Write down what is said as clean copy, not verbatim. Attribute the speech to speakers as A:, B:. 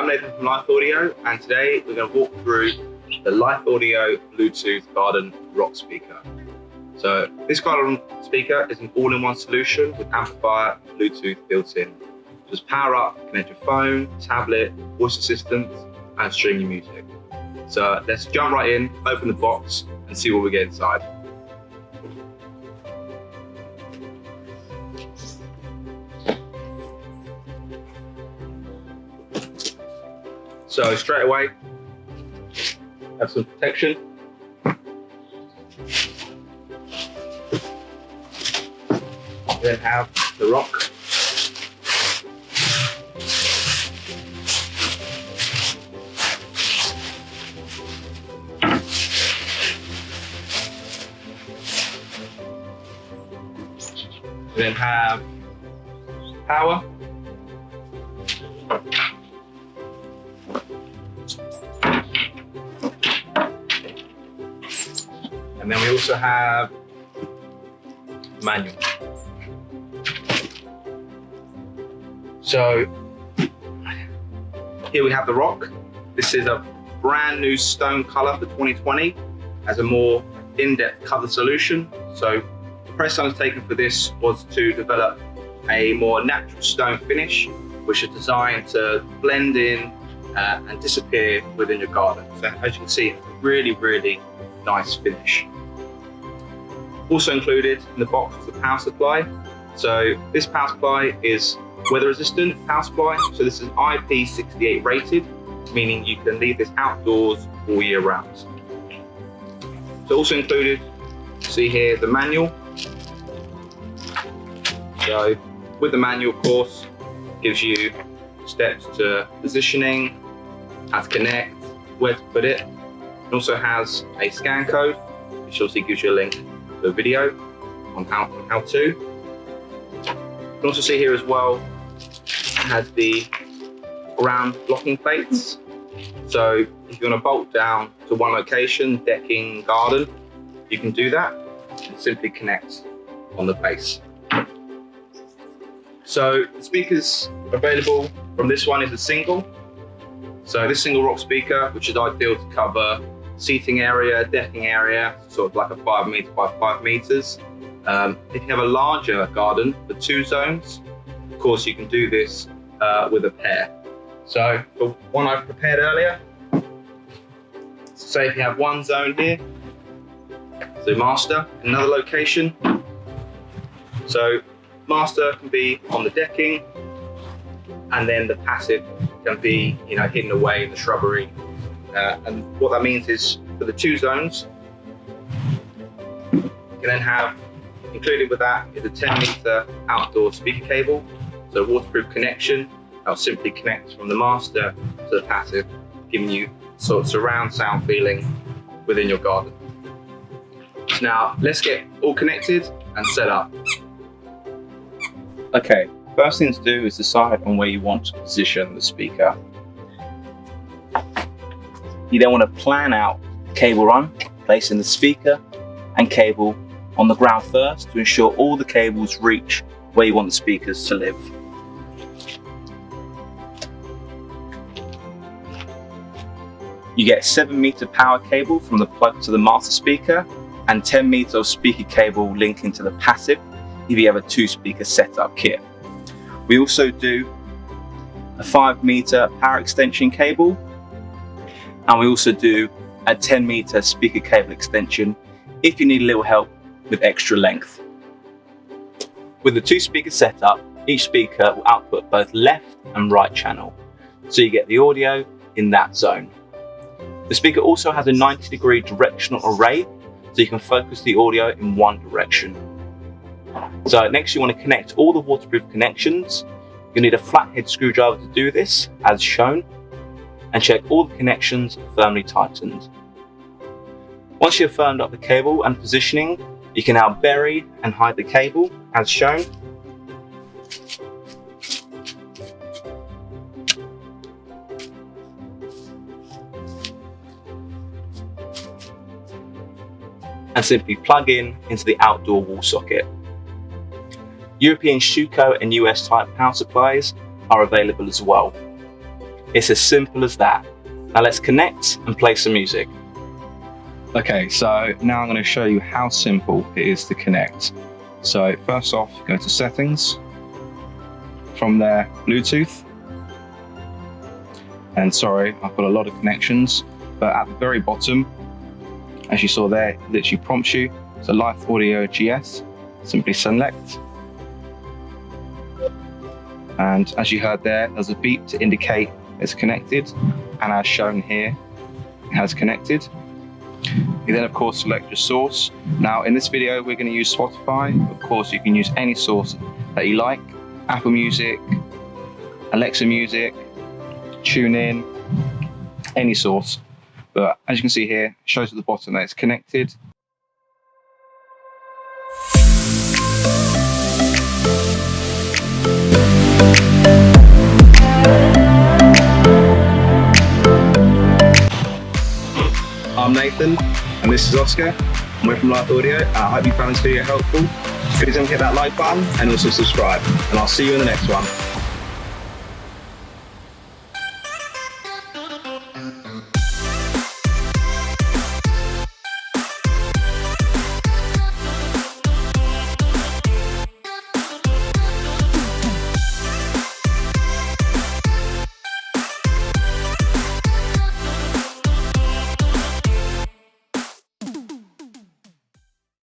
A: I'm Nathan from Lithe Audio, and today we're going to walk through the Lithe Audio Bluetooth Garden Rock Speaker. So this garden speaker is an all-in-one solution with amplifier and Bluetooth built in. Just power up, connect your phone, tablet, voice assistant, and stream your music. So let's jump right in, open the box, and see what we get inside. So straight away, have some protection. Then have the rock. Then have power. And then we also have manual. So here we have the rock. This is a brand new stone color for 2020 as a more in-depth color solution. So the process I was taken for this was to develop a more natural stone finish, which is designed to blend in and disappear within your garden. So as you can see, it's a really, really nice finish. Also included in the box is the power supply. So this power supply is weather resistant power supply. So this is IP68 rated, meaning you can leave this outdoors all year round. So also included, see here, the manual. So with the manual, of course, gives you steps to positioning, how to connect, where to put it. It also has a scan code, which obviously gives you a link to a video on how to. You can also see here as well, it has the ground blocking plates. So if you want to bolt down to one location, decking, garden, you can do that and simply connect on the base. So the speakers available from this one is a single. So this single rock speaker, which is ideal to cover seating area, decking area, sort of like a 5 meter by 5 meters. If you have a larger garden for 2 zones, of course you can do this with a pair. So for one I've prepared earlier, say if you have one zone here, so master, another location. So master can be on the decking, and then the passive can be, hidden away in the shrubbery. And what that means is for the 2 zones, you can then have, included with that is a 10 meter outdoor speaker cable. So waterproof connection, that'll simply connect from the master to the passive, giving you sort of surround sound feeling within your garden. Now let's get all connected and set up. Okay, first thing to do is decide on where you want to position the speaker. You then want to plan out cable run, placing the speaker and cable on the ground first to ensure all the cables reach where you want the speakers to live. You get 7 meter power cable from the plug to the master speaker and 10 meter of speaker cable linking to the passive if you have a 2-speaker setup kit. We also do a 5 meter power extension cable, and we also do a 10 meter speaker cable extension if you need a little help with extra length. With the 2-speaker setup, each speaker will output both left and right channel, so you get the audio in that zone. The speaker also has a 90-degree directional array, so you can focus the audio in one direction. So next you want to connect all the waterproof connections. You'll need a flathead screwdriver to do this, as shown, and check all the connections are firmly tightened. Once you've firmed up the cable and positioning, you can now bury and hide the cable, as shown. And simply plug into the outdoor wall socket. European Schuko and US type power supplies are available as well. It's as simple as that. Now let's connect and play some music.
B: Okay, so now I'm going to show you how simple it is to connect. So first off, go to settings, from there Bluetooth, and sorry, I've got a lot of connections, but at the very bottom, as you saw there, it literally prompts you, so Lithe Audio GS, simply select, and as you heard there, there's a beep to indicate it's connected, and as shown here, it has connected. You then of course select your source. Now in this video we're going to use Spotify. Of course you can use any source that you like, Apple Music, Alexa Music, TuneIn, any source. But as you can see here, it shows at the bottom that it's connected. I'm Nathan, and this is Oscar, and we're from Lithe Audio, and I hope you found this video helpful. Please don't hit that like button and also subscribe, and I'll see you in the next one.